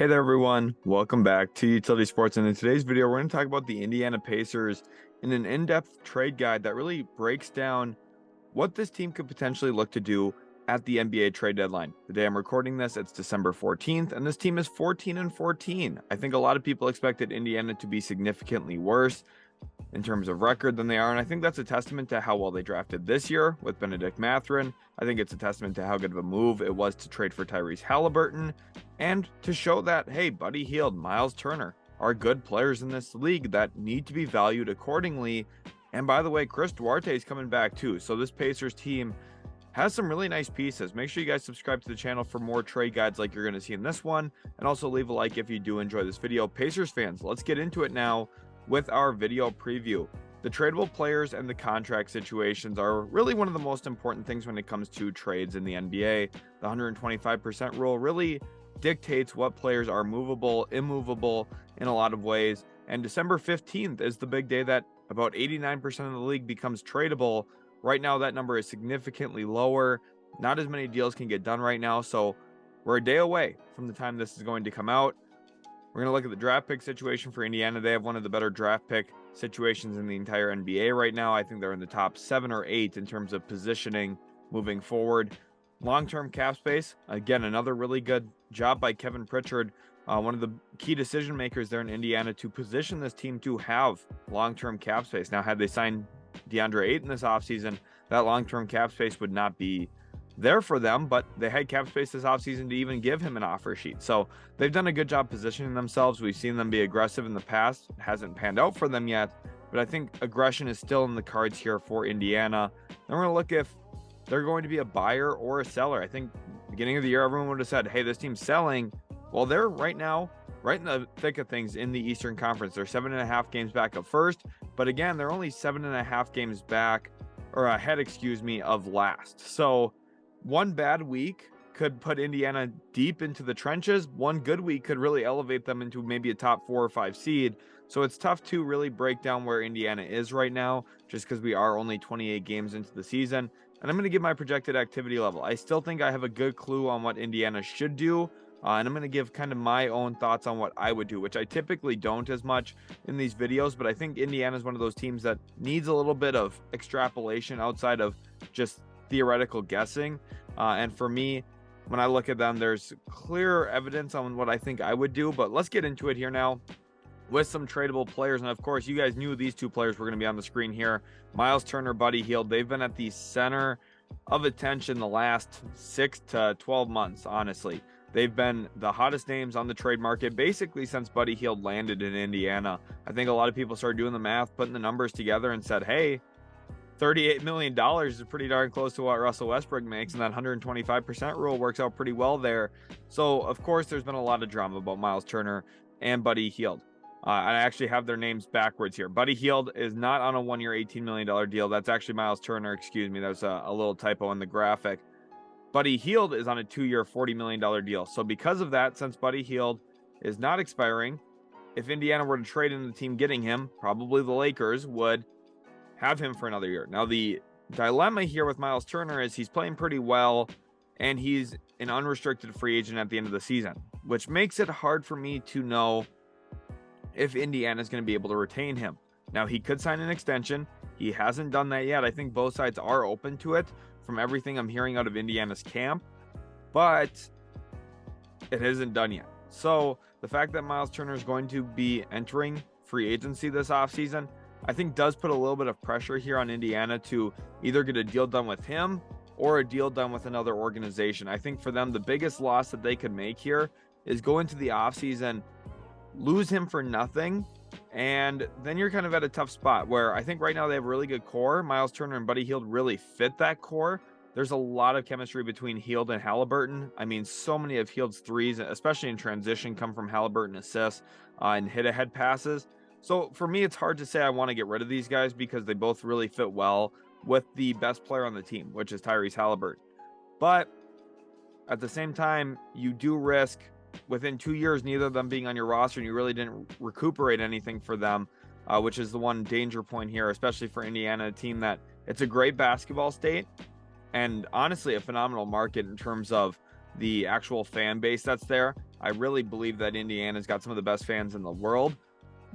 Hey there, everyone. Welcome back to Utility Sports. And in today's video, we're going to talk about the Indiana Pacers in an in-depth trade guide that really breaks down what this team could potentially look to do at the NBA trade deadline. The day I'm recording this, it's December 14th, and this team is 14-14. I think a lot of people expected Indiana to be significantly worse in terms of record than they are, and I think that's a testament to how well they drafted this year with Benedict Mathurin. I think it's a testament to how good of a move it was to trade for Tyrese Halliburton and to show that, hey, Buddy Hield, Myles Turner are good players in this league that need to be valued accordingly. And by the way, Chris Duarte is coming back too, so this Pacers team has some really nice pieces. Make sure you guys subscribe to the channel for more trade guides like you're going to see in this one, and also leave a like if you do enjoy this video. Pacers fans, let's get into it now with our video preview. The tradable players and the contract situations are really one of the most important things when it comes to trades in the NBA. The 125% rule really dictates what players are movable, immovable in a lot of ways. And December 15th is the big day that about 89% of the league becomes tradable. Right now, that number is significantly lower. Not as many deals can get done right now. So we're a day away from the time this is going to come out. We're going to look at the draft pick situation for Indiana. They have one of the better draft pick situations in the entire NBA right now. I think they're in the top 7 or 8 in terms of positioning moving forward. Long-term cap space, again, another really good job by Kevin Pritchard, one of the key decision makers there in Indiana to position this team to have long-term cap space. Now, had they signed DeAndre Ayton this offseason, that long-term cap space would not be there for them, but they had cap space this offseason to even give him an offer sheet. So they've done a good job positioning themselves. We've seen them be aggressive in the past. It hasn't panned out for them yet, but I think aggression is still in the cards here for Indiana. And we're going to look if they're going to be a buyer or a seller. I think beginning of the year, everyone would have said, hey, this team's selling. Well, they're right now right in the thick of things in the Eastern Conference. They're 7.5 games back of first, but again, they're only 7.5 games back or ahead, of last. So one bad week could put Indiana deep into the trenches. One good week could really elevate them into maybe a top 4 or 5 seed. So it's tough to really break down where Indiana is right now, just because we are only 28 games into the season. And I'm going to give my projected activity level. I still think I have a good clue on what Indiana should do. And I'm going to give kind of my own thoughts on what I would do, which I typically don't as much in these videos. But I think Indiana is one of those teams that needs a little bit of extrapolation outside of just theoretical guessing. And for me, when I look at them, there's clear evidence on what I think I would do. But let's get into it here now with some tradable players. And of course, you guys knew these two players were going to be on the screen here. Myles Turner, Buddy Hield. They've been at the center of attention the last 6 to 12 months, honestly. They've been the hottest names on the trade market basically since Buddy Hield landed in Indiana. I think a lot of people started doing the math, putting the numbers together and said, hey, $38 million is pretty darn close to what Russell Westbrook makes, and that 125% rule works out pretty well there. So, of course, there's been a lot of drama about Myles Turner and Buddy Hield. I actually have their names backwards here. Buddy Hield is not on a one-year, $18 million deal. That's actually Myles Turner, excuse me. That was a little typo in the graphic. Buddy Hield is on a 2-year, $40 million deal. So because of that, since Buddy Hield is not expiring, if Indiana were to trade in the team getting him, probably the Lakers would have him for another year. Now, the dilemma here with Myles Turner is he's playing pretty well, and he's an unrestricted free agent at the end of the season, which makes it hard for me to know if Indiana is going to be able to retain him. Now, he could sign an extension. He hasn't done that yet. I think both sides are open to it from everything I'm hearing out of Indiana's camp, but it isn't done yet. So the fact that Myles Turner is going to be entering free agency this offseason, I think does put a little bit of pressure here on Indiana to either get a deal done with him or a deal done with another organization. I think for them, the biggest loss that they could make here is go into the offseason, lose him for nothing, and then you're kind of at a tough spot where I think right now they have a really good core. Myles Turner and Buddy Hield really fit that core. There's a lot of chemistry between Hield and Halliburton. I mean, so many of Hield's threes, especially in transition, come from Halliburton assists and hit-ahead passes. So for me, it's hard to say I want to get rid of these guys because they both really fit well with the best player on the team, which is Tyrese Halliburton. But at the same time, you do risk within 2 years, neither of them being on your roster, and you really didn't recuperate anything for them, which is the one danger point here, especially for Indiana, a team that it's a great basketball state and honestly a phenomenal market in terms of the actual fan base that's there. I really believe that Indiana's got some of the best fans in the world.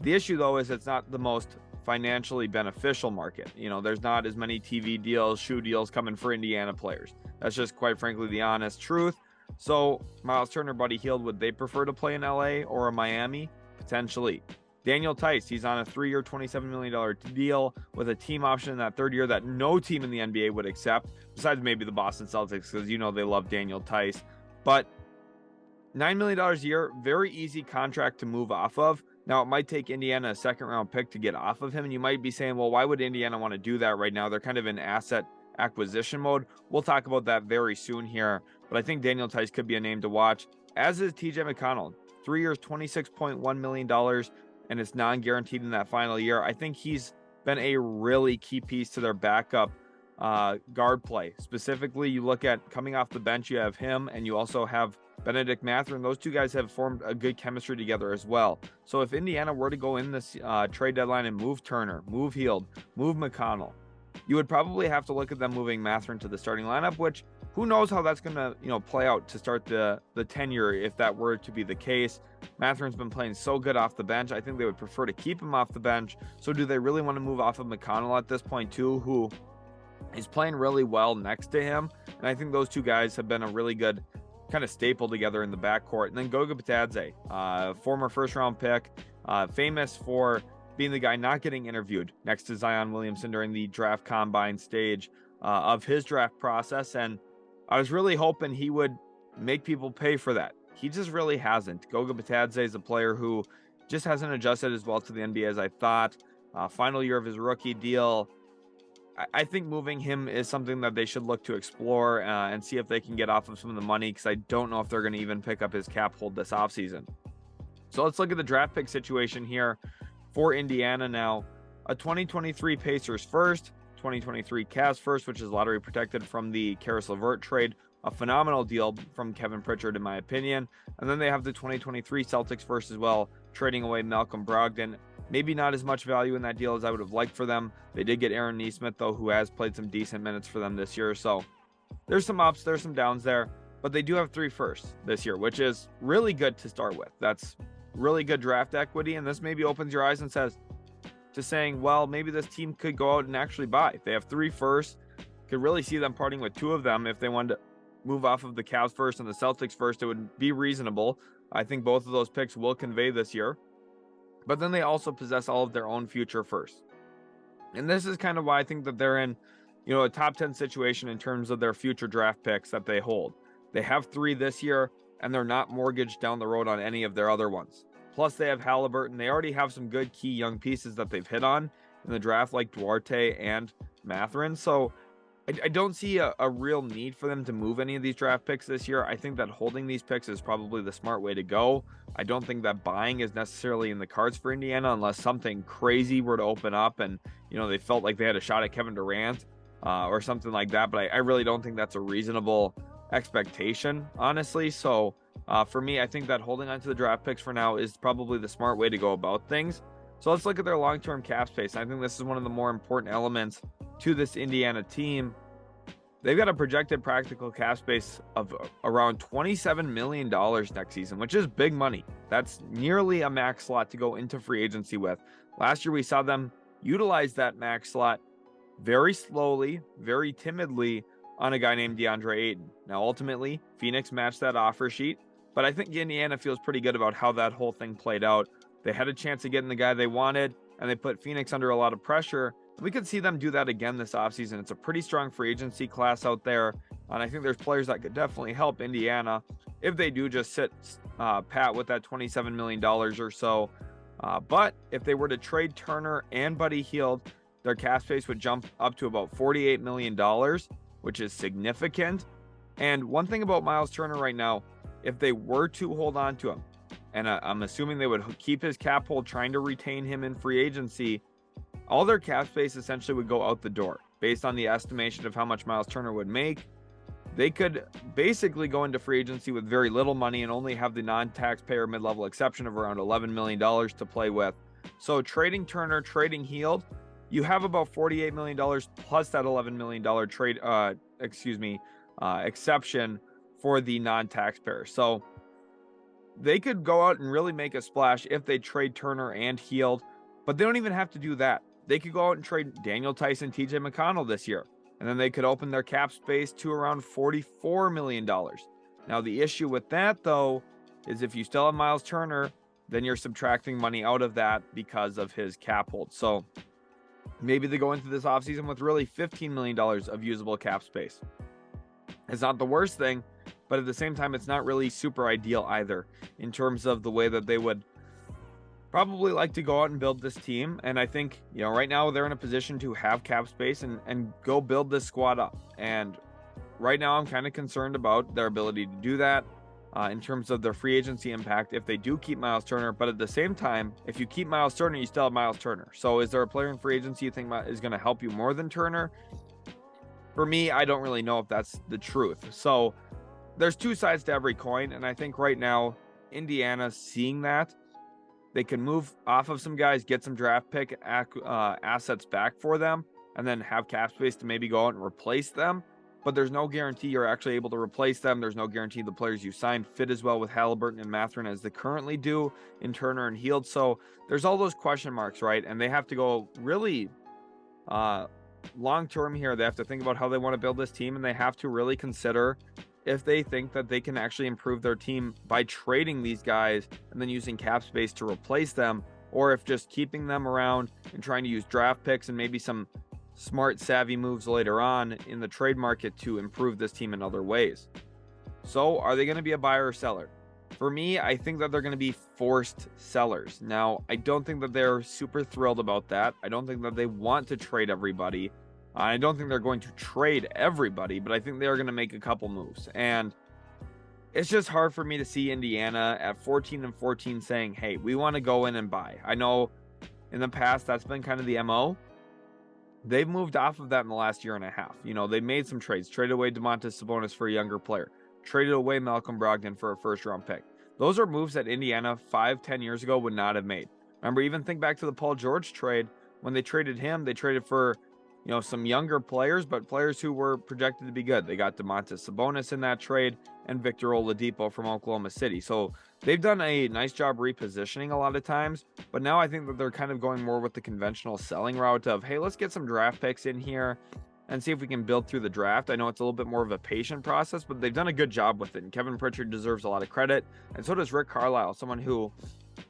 The issue, though, is it's not the most financially beneficial market. You know, there's not as many TV deals, shoe deals coming for Indiana players. That's just, quite frankly, the honest truth. So Myles Turner, Buddy Hield, would they prefer to play in LA or Miami? Potentially. Daniel Tice, he's on a 3-year, $27 million deal with a team option in that third year that no team in the NBA would accept, besides maybe the Boston Celtics, because you know they love Daniel Tice. But $9 million a year, very easy contract to move off of. Now, it might take Indiana a second-round pick to get off of him, and you might be saying, well, why would Indiana want to do that right now? They're kind of in asset acquisition mode. We'll talk about that very soon here, but I think Daniel Tice could be a name to watch, as is TJ McConnell. 3 years, $26.1 million, and it's non-guaranteed in that final year. I think he's been a really key piece to their backup guard play. Specifically, you look at coming off the bench, you have him, and you also have Benedict Mathurin. Those two guys have formed a good chemistry together as well. So if Indiana were to go in this trade deadline and move Turner, move Hield, move McConnell, you would probably have to look at them moving Mathurin to the starting lineup, which who knows how that's going to, play out to start the tenure if that were to be the case. Mathurin's been playing so good off the bench. I think they would prefer to keep him off the bench. So do they really want to move off of McConnell at this point too, who is playing really well next to him? And I think those two guys have been a really good kind of staple together in the backcourt. And then Goga Bitadze, former first-round pick, famous for being the guy not getting interviewed next to Zion Williamson during the draft combine stage of his draft process. And I was really hoping he would make people pay for that. He just really hasn't. Goga Bitadze is a player who just hasn't adjusted as well to the NBA as I thought. Final year of his rookie deal. I think moving him is something that they should look to explore and see if they can get off of some of the money, because I don't know if they're going to even pick up his cap hold this offseason. So let's look at the draft pick situation here for Indiana now. A 2023 Pacers first, 2023 Cavs first, which is lottery protected from the Karis LeVert trade. A phenomenal deal from Kevin Pritchard, in my opinion. And then they have the 2023 Celtics first as well, trading away Malcolm Brogdon. Maybe not as much value in that deal as I would have liked for them. They did get Aaron Nesmith, though, who has played some decent minutes for them this year. So there's some ups, there's some downs there. But they do have 3 firsts this year, which is really good to start with. That's really good draft equity. And this maybe opens your eyes and says to saying, well, maybe this team could go out and actually buy. They have 3 firsts. Could really see them parting with 2 of them if they wanted to move off of the Cavs first and the Celtics first. It would be reasonable. I think both of those picks will convey this year. But then they also possess all of their own future first. And this is kind of why I think that they're in, a top 10 situation in terms of their future draft picks that they hold. They have 3 this year, and they're not mortgaged down the road on any of their other ones. Plus, they have Halliburton. They already have some good key young pieces that they've hit on in the draft, like Duarte and Mathurin. So I don't see a real need for them to move any of these draft picks this year. I think that holding these picks is probably the smart way to go. I don't think that buying is necessarily in the cards for Indiana unless something crazy were to open up and, they felt like they had a shot at Kevin Durant or something like that. But I really don't think that's a reasonable expectation, honestly. So for me, I think that holding on to the draft picks for now is probably the smart way to go about things. So let's look at their long-term cap space. I think this is one of the more important elements to this Indiana team. They've got a projected practical cap space of around $27 million next season, which is big money. That's nearly a max slot to go into free agency with. Last year, we saw them utilize that max slot very slowly, very timidly on a guy named DeAndre Ayton. Now, ultimately, Phoenix matched that offer sheet, but I think Indiana feels pretty good about how that whole thing played out. They had a chance of getting the guy they wanted, and they put Phoenix under a lot of pressure. We could see them do that again this offseason. It's a pretty strong free agency class out there, and I think there's players that could definitely help Indiana if they do just sit pat with that $27 million or so. But if they were to trade Turner and Buddy Hield, their cap space would jump up to about $48 million, which is significant. And one thing about Myles Turner right now, if they were to hold on to him, and I'm assuming they would keep his cap hold, trying to retain him in free agency, all their cap space essentially would go out the door. Based on the estimation of how much Myles Turner would make, they could basically go into free agency with very little money and only have the non-taxpayer mid-level exception of around $11 million to play with. So trading Turner, trading Hield, you have about $48 million plus that $11 million exception for the non-taxpayer. So they could go out and really make a splash if they trade Turner and Hield, but they don't even have to do that. They could go out and trade Daniel Tyson, TJ McConnell this year, and then they could open their cap space to around $44 million. Now, the issue with that, though, is if you still have Myles Turner, then you're subtracting money out of that because of his cap hold. So maybe they go into this offseason with really $15 million of usable cap space. It's not the worst thing, but at the same time, it's not really super ideal either in terms of the way that they would probably like to go out and build this team. And I think, right now they're in a position to have cap space and go build this squad up. And right now I'm kind of concerned about their ability to do that in terms of their free agency impact if they do keep Myles Turner. But at the same time, if you keep Myles Turner, you still have Myles Turner. So is there a player in free agency you think is going to help you more than Turner? For me, I don't really know if that's the truth. So there's two sides to every coin. And I think right now, Indiana seeing that, they can move off of some guys, get some draft pick assets back for them, and then have cap space to maybe go out and replace them. But there's no guarantee you're actually able to replace them. There's no guarantee the players you signed fit as well with Haliburton and Mathurin as they currently do in Turner and Hield. So there's all those question marks, right? And they have to go really long term here. They have to think about how they want to build this team, and they have to really consider if they think that they can actually improve their team by trading these guys and then using cap space to replace them, or if just keeping them around and trying to use draft picks and maybe some smart, savvy moves later on in the trade market to improve this team in other ways. So are they going to be a buyer or seller? For me, I think that they're going to be forced sellers. Now, I don't think that they're super thrilled about that. I don't think that they want to trade everybody. I don't think they're going to trade everybody, but I think they are going to make a couple moves. And it's just hard for me to see Indiana at 14-14 saying, hey, we want to go in and buy. I know in the past that's been kind of the MO. They've moved off of that in the last year and a half. They made some trades, traded away Domantas Sabonis for a younger player, traded away Malcolm Brogdon for a first-round pick. Those are moves that Indiana 5-10 years ago would not have made. Remember, even think back to the Paul George trade. When they traded him, they traded for some younger players, but players who were projected to be good. They got Domantas Sabonis in that trade and Victor Oladipo from Oklahoma City. So they've done a nice job repositioning a lot of times, but now I think that they're kind of going more with the conventional selling route of, hey, let's get some draft picks in here and see if we can build through the draft. I know it's a little bit more of a patient process, but they've done a good job with it. And Kevin Pritchard deserves a lot of credit. And so does Rick Carlisle, someone who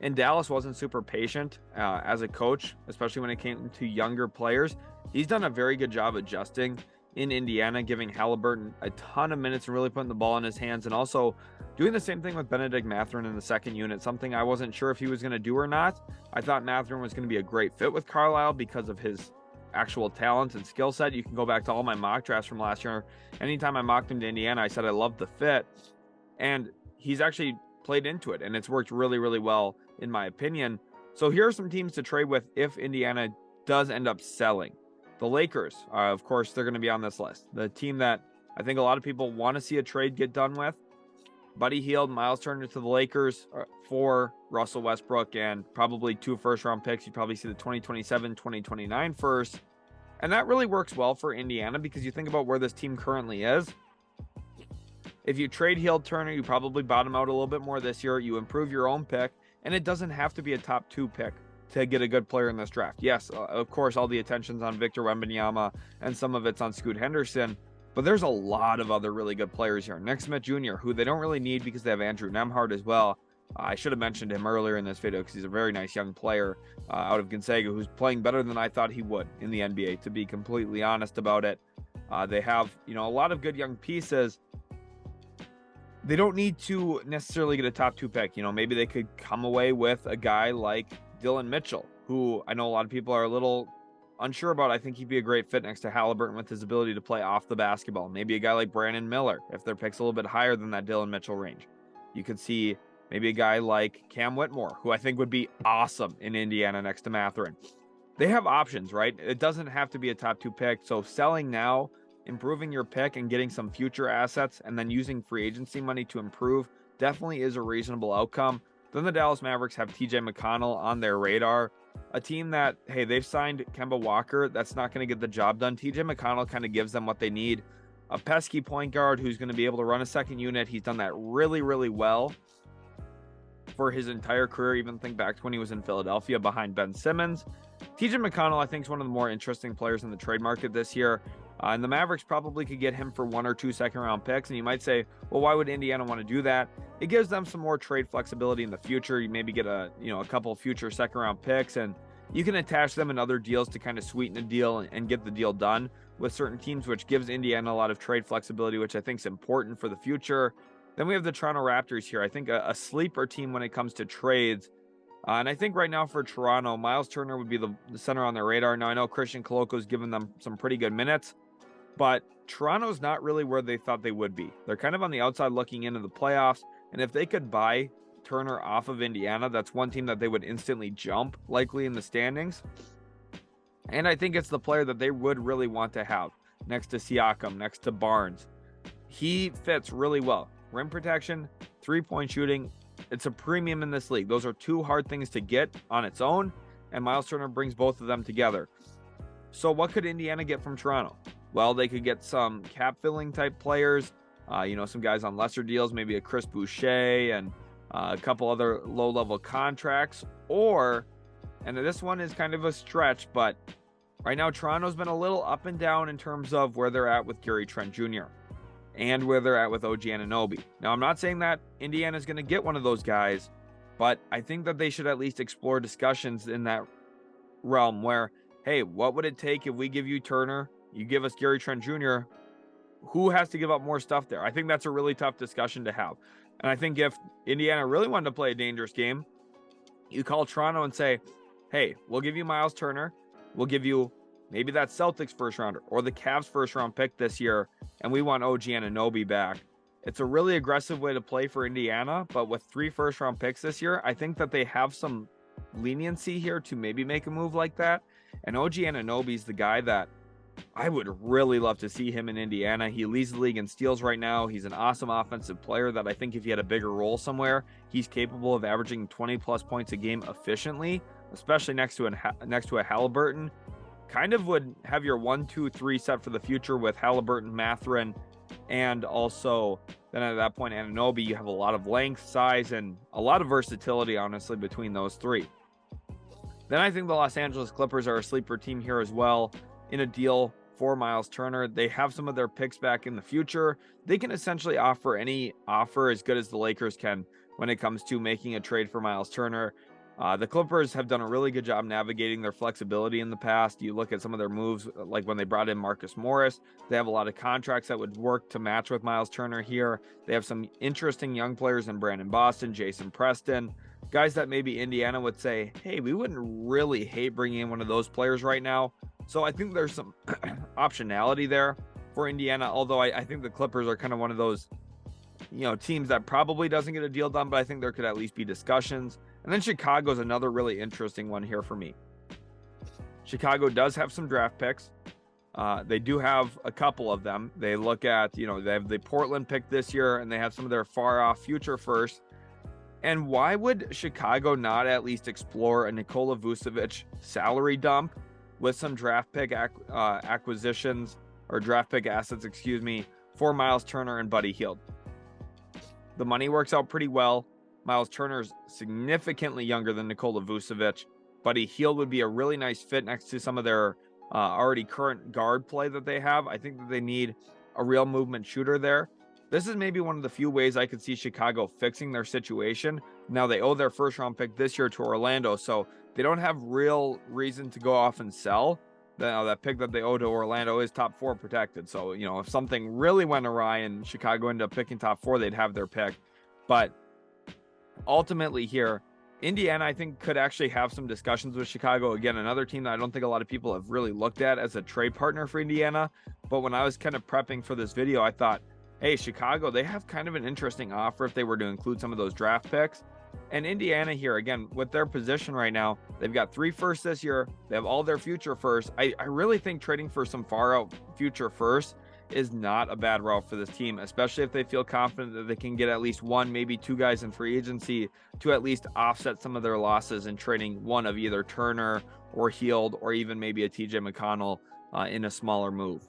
in Dallas wasn't super patient as a coach, especially when it came to younger players. He's done a very good job adjusting in Indiana, giving Haliburton a ton of minutes and really putting the ball in his hands, and also doing the same thing with Benedict Mathurin in the second unit, something I wasn't sure if he was going to do or not. I thought Mathurin was going to be a great fit with Carlisle because of his actual talent and skill set. You can go back to all my mock drafts from last year. Anytime I mocked him to Indiana, I said I loved the fit, and he's actually played into it, and it's worked really, really well in my opinion. So here are some teams to trade with if Indiana does end up selling. The Lakers, of course, they're going to be on this list. The team that I think a lot of people want to see a trade get done with. Buddy Hield, Myles Turner to the Lakers for Russell Westbrook and probably 2 first-round picks. You'd probably see the 2027, 2029 first. And that really works well for Indiana because you think about where this team currently is. If you trade Hield Turner, you probably bottom out a little bit more this year. You improve your own pick, and it doesn't have to be a top 2 pick to get a good player in this draft. Yes, of course, all the attention's on Victor Wembanyama, and some of it's on Scoot Henderson, but there's a lot of other really good players here. Nick Smith Jr., who they don't really need because they have Andrew Nembhard as well. I should have mentioned him earlier in this video because he's a very nice young player out of Gonzaga who's playing better than I thought he would in the NBA, to be completely honest about it. They have, a lot of good young pieces. They don't need to necessarily get a top 2 pick. Maybe they could come away with a guy like Dylan Mitchell, who I know a lot of people are a little unsure about. I think he'd be a great fit next to Haliburton with his ability to play off the basketball. Maybe a guy like Brandon Miller, if their pick's a little bit higher than that Dylan Mitchell range. You could see maybe a guy like Cam Whitmore, who I think would be awesome in Indiana next to Mathurin. They have options, right? It doesn't have to be a top 2 pick. So selling now, improving your pick and getting some future assets, and then using free agency money to improve definitely is a reasonable outcome. Then the Dallas Mavericks have TJ McConnell on their radar, a team that, hey, they've signed Kemba Walker. That's not going to get the job done. TJ McConnell kind of gives them what they need. A pesky point guard who's going to be able to run a second unit. He's done that really, really well. for his entire career. Even think back to when he was in Philadelphia behind Ben Simmons. TJ McConnell, I think, is one of the more interesting players in the trade market this year. And the Mavericks probably could get him for 1 or 2 second-round picks. And you might say, well, why would Indiana want to do that? It gives them some more trade flexibility in the future. You maybe get a couple of future second-round picks, and you can attach them in other deals to kind of sweeten a deal and get the deal done with certain teams, which gives Indiana a lot of trade flexibility, which I think is important for the future. Then we have the Toronto Raptors here. I think a sleeper team when it comes to trades. And I think right now for Toronto, Myles Turner would be the center on their radar. Now, I know Christian Coloco's given them some pretty good minutes, but Toronto's not really where they thought they would be. They're kind of on the outside looking into the playoffs. And if they could buy Turner off of Indiana, that's one team that they would instantly jump, likely in the standings. And I think it's the player that they would really want to have next to Siakam, next to Barnes. He fits really well. Rim protection, three-point shooting. It's a premium in this league. Those are 2 hard things to get on its own, and Myles Turner brings both of them together. So what could Indiana get from Toronto? Well, they could get some cap-filling type players, some guys on lesser deals, maybe a Chris Boucher and a couple other low-level contracts. Or, and this one is kind of a stretch, but right now Toronto's been a little up and down in terms of where they're at with Gary Trent Jr. and where they're at with OG Anunoby. Now, I'm not saying that Indiana's going to get one of those guys, but I think that they should at least explore discussions in that realm where, hey, what would it take if we give you Turner, you give us Gary Trent Jr., who has to give up more stuff there? I think that's a really tough discussion to have. And I think if Indiana really wanted to play a dangerous game, you call Toronto and say, hey, we'll give you Myles Turner, we'll give you maybe that Celtics first rounder or the Cavs first round pick this year, and we want OG Anunoby back. It's a really aggressive way to play for Indiana, but with 3 first round picks this year, I think that they have some leniency here to maybe make a move like that. And OG Anunoby is the guy that I would really love to see him in Indiana. He leads the league in steals right now. He's an awesome offensive player that I think if he had a bigger role somewhere, he's capable of averaging 20 plus points a game efficiently, especially next to a Halliburton. Kind of would have your 1, 2, 3 set for the future with Halliburton, Mathurin, and also then at that point Anunoby. You have a lot of length, size, and a lot of versatility, honestly, between those 3. Then I think the Los Angeles Clippers are a sleeper team here as well in a deal for Myles Turner. They have some of their picks back in the future. They can essentially offer any offer as good as the Lakers can when it comes to making a trade for Myles Turner. The Clippers have done a really good job navigating their flexibility in the past. You look at some of their moves, like when they brought in Marcus Morris, they have a lot of contracts that would work to match with Myles Turner here. They have some interesting young players in Brandon Boston, Jason Preston, guys that maybe Indiana would say, hey, we wouldn't really hate bringing in one of those players right now. So I think there's some optionality there for Indiana, although I think the Clippers are kind of one of those, teams that probably doesn't get a deal done, but I think there could at least be discussions. And then Chicago's another really interesting one here for me. Chicago does have some draft picks. They do have a couple of them. They look at, they have the Portland pick this year, and they have some of their far off future first. And why would Chicago not at least explore a Nikola Vucevic salary dump with some draft pick acquisitions or draft pick assets, for Myles Turner and Buddy Hield? The money works out pretty well. Myles Turner's significantly younger than Nikola Vucevic. Buddy Hield would be a really nice fit next to some of their already current guard play that they have. I think that they need a real movement shooter there. This is maybe one of the few ways I could see Chicago fixing their situation. Now, they owe their first round pick this year to Orlando, so they don't have real reason to go off and sell. That pick that they owe to Orlando is top 4 protected. So, if something really went awry and Chicago ended up picking top 4, they'd have their pick. But ultimately here, Indiana, I think, could actually have some discussions with Chicago. Again, another team that I don't think a lot of people have really looked at as a trade partner for Indiana. But when I was kind of prepping for this video, I thought, hey, Chicago, they have kind of an interesting offer if they were to include some of those draft picks. And Indiana here, again, with their position right now, they've got 3 firsts this year. They have all their future firsts. I really think trading for some far out future firsts is not a bad route for this team, especially if they feel confident that they can get at least 1, maybe 2 guys in free agency to at least offset some of their losses in trading one of either Turner or Hield or even maybe a TJ McConnell in a smaller move.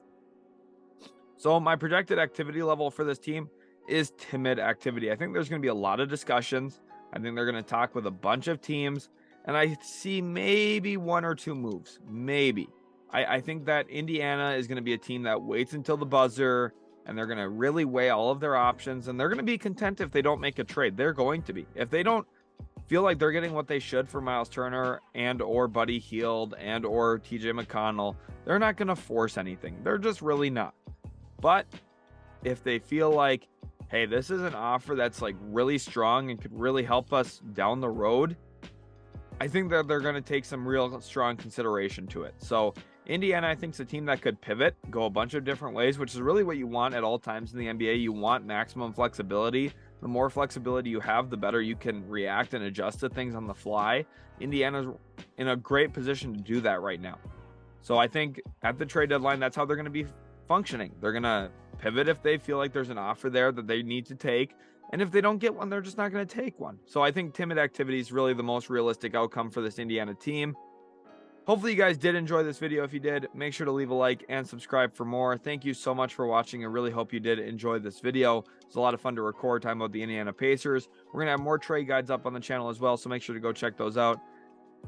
So my projected activity level for this team is timid activity. I think there's going to be a lot of discussions. I think they're going to talk with a bunch of teams, and I see maybe 1 or 2 moves. Maybe. I think that Indiana is going to be a team that waits until the buzzer, and they're going to really weigh all of their options, and they're going to be content if they don't make a trade. They're going to be. If they don't feel like they're getting what they should for Myles Turner and or Buddy Hield and or TJ McConnell, they're not going to force anything. They're just really not. But if they feel like, hey, this is an offer that's like really strong and could really help us down the road, I think that they're going to take some real strong consideration to it. So Indiana, I think, is a team that could pivot, go a bunch of different ways, which is really what you want at all times in the NBA. You want maximum flexibility. The more flexibility you have, the better you can react and adjust to things on the fly. Indiana's in a great position to do that right now. So I think at the trade deadline, that's how they're going to be functioning. They're going to pivot if they feel like there's an offer there that they need to take. And if they don't get one, they're just not going to take one. So I think timid activity is really the most realistic outcome for this Indiana team. Hopefully you guys did enjoy this video. If you did, make sure to leave a like and subscribe for more. Thank you so much for watching. I really hope you did enjoy this video. It's a lot of fun to record talking about the Indiana Pacers. We're going to have more trade guides up on the channel as well, so make sure to go check those out.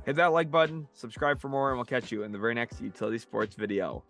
Hit that like button, subscribe for more, and we'll catch you in the very next Utility Sports video.